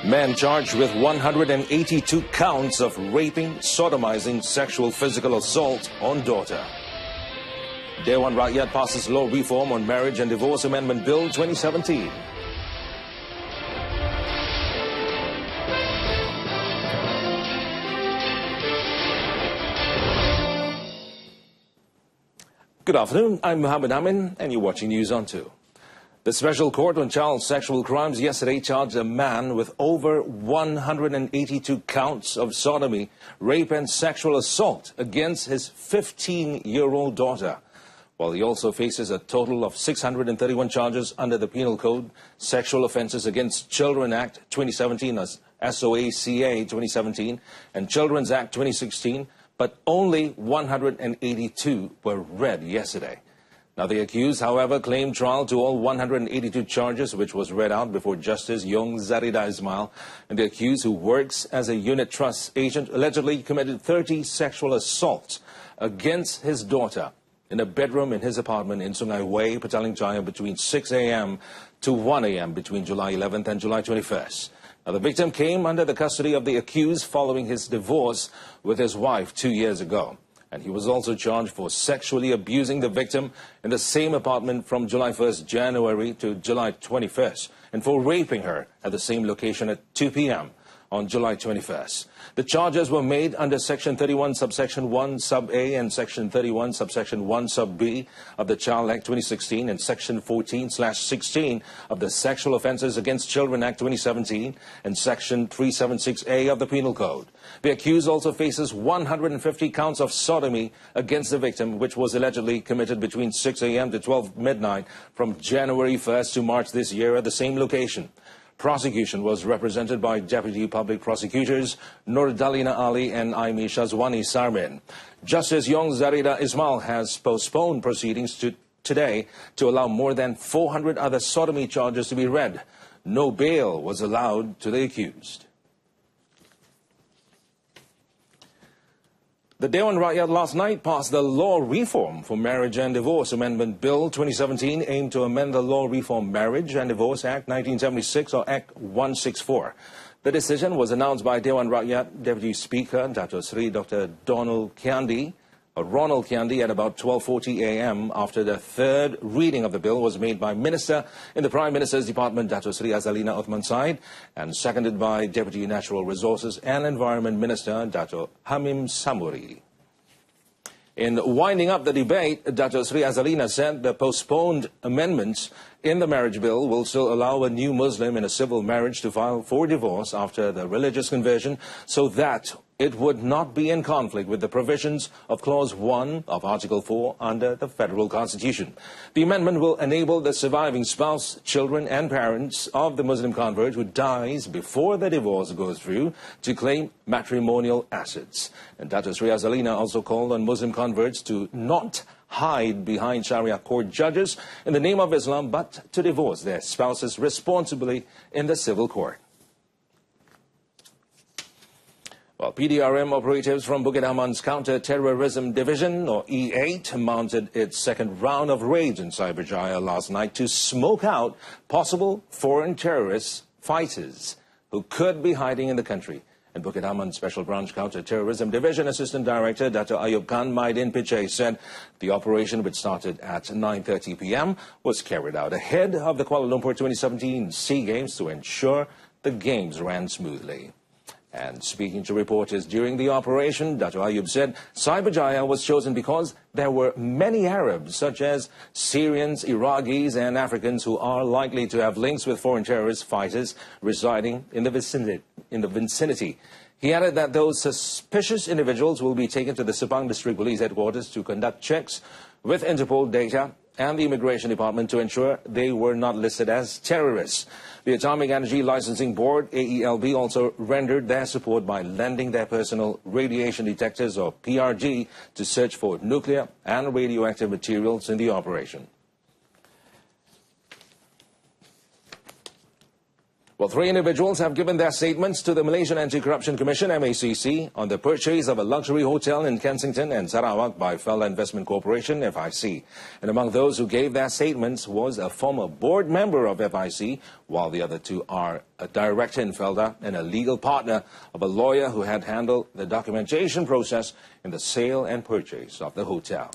Man charged with 182 counts of raping, sodomizing, sexual physical assault on daughter. DEWAN RAKYAT passes law reform on Marriage and Divorce Amendment Bill 2017. Good afternoon, I'm Muhammad Amin and you're watching News on 2. The Special Court on Child Sexual Crimes yesterday charged a man with over 182 counts of sodomy, rape and sexual assault against his 15-year-old daughter. While he also faces a total of 631 charges under the Penal Code, Sexual Offences Against Children Act 2017 as SOACA 2017 and Children's Act 2016, but only 182 were read yesterday. Now, the accused, however, claimed trial to all 182 charges, which was read out before Justice Young Zarida Ismail. And the accused, who works as a unit trust agent, allegedly committed 30 sexual assaults against his daughter in a bedroom in his apartment in Sungai Way, Petaling Jaya, between 6 a.m. to 1 a.m. between July 11th and July 21st. Now, the victim came under the custody of the accused following his divorce with his wife 2 years ago. And he was also charged for sexually abusing the victim in the same apartment from July 1st, January to July 21st, and for raping her at the same location at 2 p.m. on July 21st. The charges were made under Section 31, subsection 1, sub A, and Section 31, subsection 1, sub B of the Child Act 2016 and Section 14/16 of the Sexual Offences Against Children Act 2017 and Section 376A of the Penal Code. The accused also faces 150 counts of sodomy against the victim, which was allegedly committed between 6 a.m. to 12 midnight from January 1st to March this year at the same location. Prosecution was represented by Deputy Public Prosecutors Nurdalina Ali and Aimi Shazwani Sarmin. Justice Young Zarida Ismail has postponed proceedings to today to allow more than 400 other sodomy charges to be read. No bail was allowed to the accused. The DEWAN RAKYAT last night passed the Law Reform for Marriage and Divorce Amendment Bill 2017, aimed to amend the Law Reform Marriage and Divorce Act 1976 or Act 164. The decision was announced by DEWAN RAKYAT Deputy Speaker Dato Sri Dr. Ronald Kiandi at about 12:40 a.m. after the third reading of the bill was made by Minister in the Prime Minister's Department, Dato Sri Azalina Uthman Said, and seconded by Deputy Natural Resources and Environment Minister, Dato Hamim Samuri. In winding up the debate, Dato Sri Azalina said the postponed amendments in the marriage bill will still allow a new Muslim in a civil marriage to file for divorce after the religious conversion, so that it would not be in conflict with the provisions of Clause 1 of Article 4 under the Federal Constitution. The amendment will enable the surviving spouse, children and parents of the Muslim convert who dies before the divorce goes through to claim matrimonial assets. And Dato Sri Azalina also called on Muslim converts to not hide behind Sharia court judges in the name of Islam, but to divorce their spouses responsibly in the civil court. Well, PDRM operatives from Bukit Aman's Counter-Terrorism Division, or E8, mounted its second round of raids in Cyberjaya last night to smoke out possible foreign terrorist fighters who could be hiding in the country. And Bukit Aman Special Branch Counter-Terrorism Division Assistant Director Dr. Ayub Khan Maidin Pichai said the operation, which started at 9:30 p.m., was carried out ahead of the Kuala Lumpur 2017 SEA Games to ensure the games ran smoothly. And speaking to reporters during the operation, Dr. Ayub said Cyberjaya was chosen because there were many Arabs, such as Syrians, Iraqis and Africans, who are likely to have links with foreign terrorist fighters residing in the vicinity. He added that those suspicious individuals will be taken to the Sepang District Police Headquarters to conduct checks with Interpol data and the Immigration Department to ensure they were not listed as terrorists. The Atomic Energy Licensing Board, AELB, also rendered their support by lending their personal radiation detectors, or PRG, to search for nuclear and radioactive materials in the operation. Well, 3 individuals have given their statements to the Malaysian Anti-Corruption Commission, MACC, on the purchase of a luxury hotel in Kensington and Sarawak by Felda Investment Corporation, FIC. And among those who gave their statements was a former board member of FIC, while the other 2 are a director in Felda and a legal partner of a lawyer who had handled the documentation process in the sale and purchase of the hotel.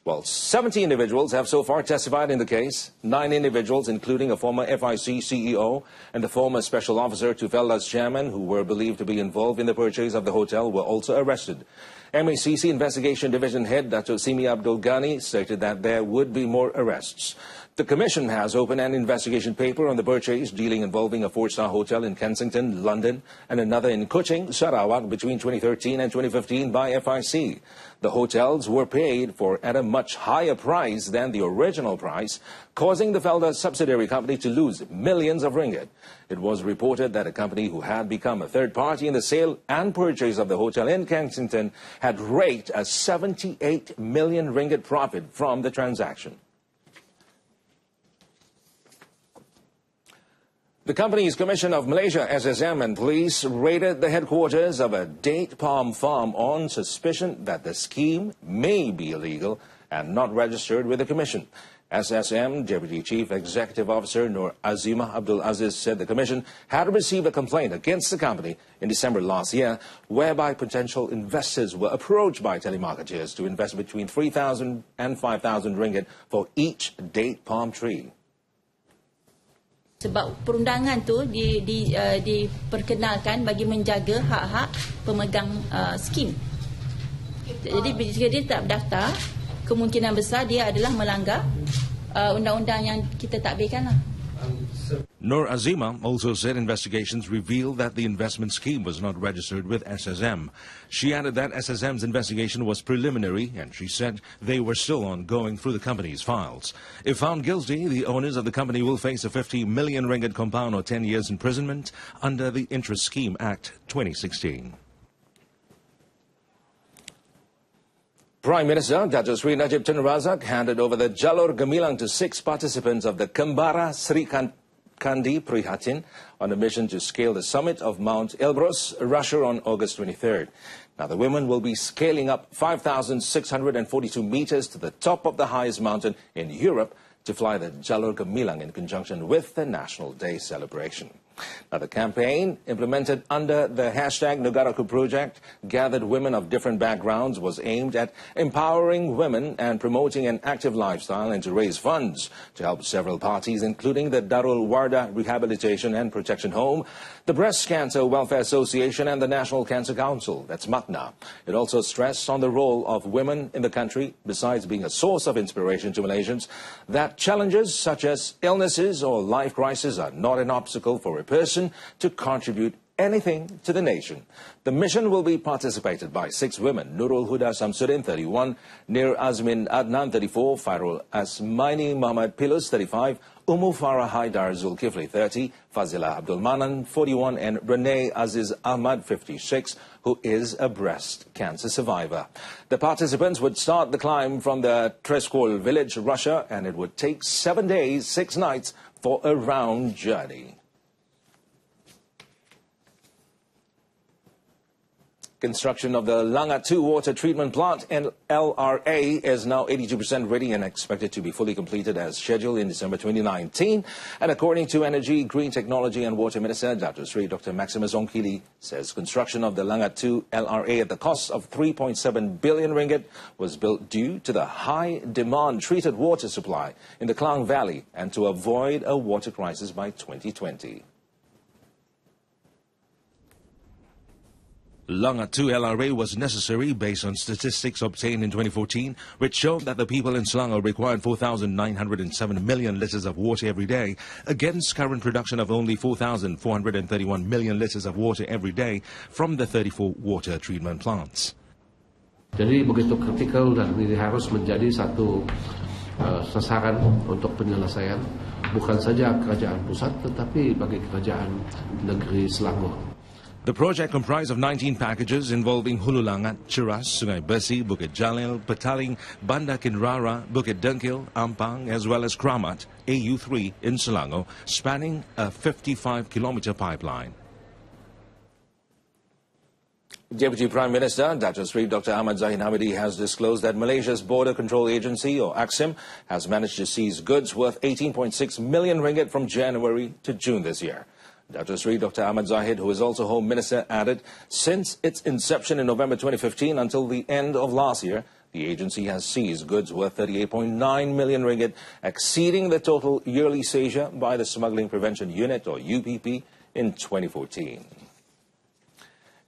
Well, 70 individuals have so far testified in the case. 9 individuals, including a former FIC CEO and the former special officer to Felda's chairman, who were believed to be involved in the purchase of the hotel, were also arrested. MACC Investigation Division Head Dato' Simi Abdul Ghani stated that there would be more arrests. The Commission has opened an investigation paper on the purchase dealing involving a 4-star hotel in Kensington, London, and another in Kuching, Sarawak, between 2013 and 2015 by FIC. The hotels were paid for at a much higher price than the original price, causing the Felda subsidiary company to lose millions of ringgit. It was reported that a company who had become a third party in the sale and purchase of the hotel in Kensington had raked a 78 million ringgit profit from the transaction. The Companies Commission of Malaysia, SSM, and police raided the headquarters of a date palm farm on suspicion that the scheme may be illegal and not registered with the Commission. SSM Deputy Chief Executive Officer Nur Azimah Abdul Aziz said the Commission had received a complaint against the company in December last year, whereby potential investors were approached by telemarketers to invest between 3,000 and 5,000 ringgit for each date palm tree. Sebab perundangan tu diperkenalkan bagi menjaga hak-hak pemegang skim. Jadi jika dia tak berdaftar, kemungkinan besar dia adalah melanggar undang-undang yang kita takbirkan lah. Nur Azimah also said investigations revealed that the investment scheme was not registered with SSM. She added that SSM's investigation was preliminary, and she said they were still ongoing through the company's files. If found guilty, the owners of the company will face a 50 million ringgit compound or 10 years imprisonment under the Interest Scheme Act 2016. Prime Minister Datuk Seri Najib Tun Razak handed over the Jalur Gemilang to 6 participants of the Kembara Sri Kandi Prihatin on a mission to scale the summit of Mount Elbrus, Russia, on August 23rd. Now, the women will be scaling up 5,642 meters to the top of the highest mountain in Europe to fly the Jalur Gemilang in conjunction with the National Day celebration. Now, the campaign, implemented under the hashtag Negaraku project, gathered women of different backgrounds, was aimed at empowering women and promoting an active lifestyle and to raise funds to help several parties, including the Darul Wardah Rehabilitation and Protection Home, the Breast Cancer Welfare Association, and the National Cancer Council. That's MACNA. It also stressed on the role of women in the country, besides being a source of inspiration to Malaysians, that challenges such as illnesses or life crises are not an obstacle for a person to contribute anything to the nation. The mission will be participated by 6 women: Nurul Huda Samsudin, 31, Nir Azmin Adnan, 34, Fairul Asmaini Muhammad Pilus, 35, Umu Farah Haidar Zulkifli, 30, Fazila Abdul Manan, 41, and Renee Aziz Ahmad, 56, who is a breast cancer survivor. The participants would start the climb from the Treskol village, Russia, and it would take 7 days, 6 nights for a round journey. Construction of the Langat 2 water treatment plant in LRA is now 82% ready and expected to be fully completed as scheduled in December 2019. And according to Energy, Green Technology and Water Minister Datuk Seri Dr. Maximus Ongkili, says construction of the Langat 2 LRA at the cost of 3.7 billion ringgit was built due to the high demand treated water supply in the Klang Valley and to avoid a water crisis by 2020. Langat 2 LRA was necessary based on statistics obtained in 2014, which showed that the people in Selangor required 4,907 million litres of water every day, against current production of only 4,431 million litres of water every day from the 34 water treatment plants. Jadi begitu kritikal dan ini harus menjadi satu sasaran untuk penyelesaian, bukan saja kerajaan pusat tetapi bagi kerajaan negeri Selangor. The project comprised of 19 packages involving Hululangat, Cheras, Sungai Besi, Bukit Jalil, Petaling, Banda Kinrara, Bukit Dengkil, Ampang, as well as Kramat, AU3 in Selangor, spanning a 55-kilometer pipeline. Deputy Prime Minister Dato' Sri Dr. Ahmad Zahid Hamidi has disclosed that Malaysia's Border Control Agency, or AXIM, has managed to seize goods worth 18.6 million ringgit from January to June this year. Dato' Sri Dr. Ahmad Zahid, who is also Home Minister, added, since its inception in November 2015 until the end of last year, the agency has seized goods worth 38.9 million ringgit, exceeding the total yearly seizure by the Smuggling Prevention Unit, or UPP, in 2014.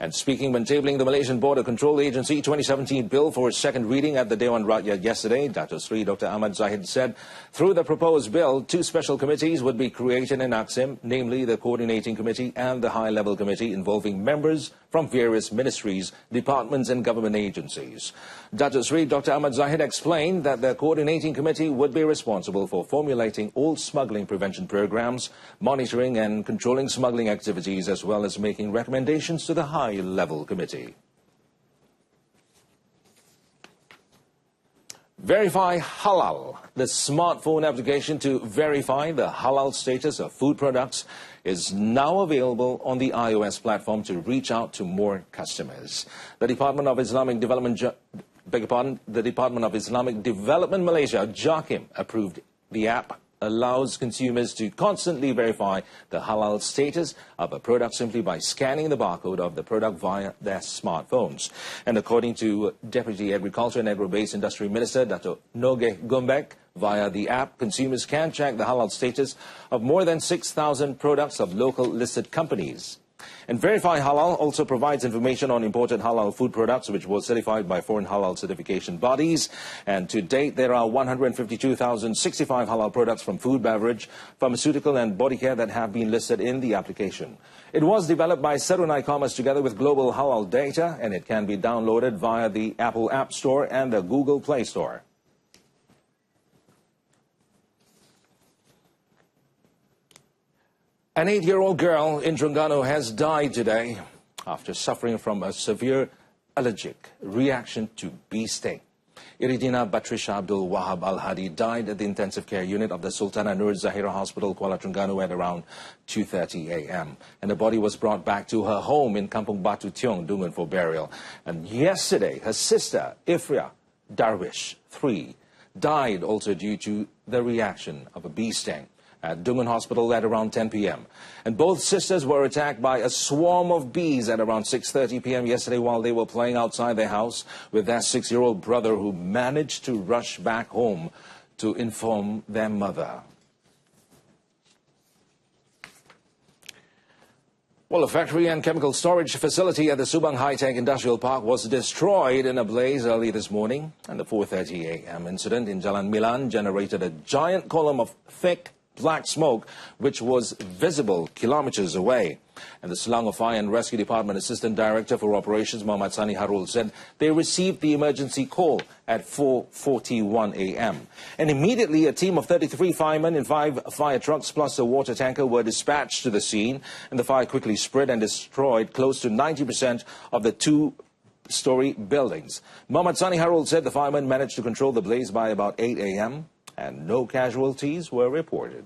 And speaking when tabling the Malaysian Border Control Agency 2017 bill for its second reading at the DEWAN RAKYAT yesterday, Dato' Sri Dr. Ahmad Zahid said, through the proposed bill, 2 special committees would be created in AXIM, namely the Coordinating Committee and the High-Level Committee, involving members from various ministries, departments and government agencies. Dato' Sri Dr. Ahmad Zahid explained that the Coordinating Committee would be responsible for formulating all smuggling prevention programs, monitoring and controlling smuggling activities, as well as making recommendations to the High-Level Committee. Verify Halal. The smartphone application to verify the halal status of food products is now available on the iOS platform to reach out to more customers. The Department of Islamic Development, Malaysia, JAKIM, approved the app. Allows consumers to constantly verify the halal status of a product simply by scanning the barcode of the product via their smartphones. And according to Deputy Agriculture and Agro-Based Industry Minister Dato' Noge Gombek, via the app, consumers can check the halal status of more than 6,000 products of local listed companies. And Verify Halal also provides information on imported halal food products which were certified by foreign halal certification bodies. And to date, there are 152,065 halal products from food, beverage, pharmaceutical and body care that have been listed in the application. It was developed by Serunai Commerce together with Global Halal Data, and it can be downloaded via the Apple App Store and the Google Play Store. An 8-year-old girl in Terengganu has died today after suffering from a severe allergic reaction to bee sting. Iridina Batrisha Abdul Wahab Al-Hadi died at the intensive care unit of the Sultana Nur Zahira Hospital, Kuala Terengganu at around 2:30 a.m. And the body was brought back to her home in Kampung Batu Tiong, Dungan, for burial. And yesterday, her sister, Ifria Darwish, 3, died also due to the reaction of a bee sting at Dungan Hospital at around 10 p.m. And both sisters were attacked by a swarm of bees at around 6:30 p.m. yesterday while they were playing outside their house with their 6-year-old brother, who managed to rush back home to inform their mother. Well, a factory and chemical storage facility at the Subang High-Tech Industrial Park was destroyed in a blaze early this morning. And the 4:30 a.m. incident in Jalan Milan generated a giant column of thick black smoke, which was visible kilometers away. And the Selangor Fire and Rescue Department Assistant Director for Operations, Muhammad Sani Harul, said they received the emergency call at 4:41 a.m. And immediately a team of 33 firemen in 5 fire trucks plus a water tanker were dispatched to the scene. And the fire quickly spread and destroyed close to 90% of the 2-story buildings. Muhammad Sani Harul said the firemen managed to control the blaze by about 8 a.m. and no casualties were reported.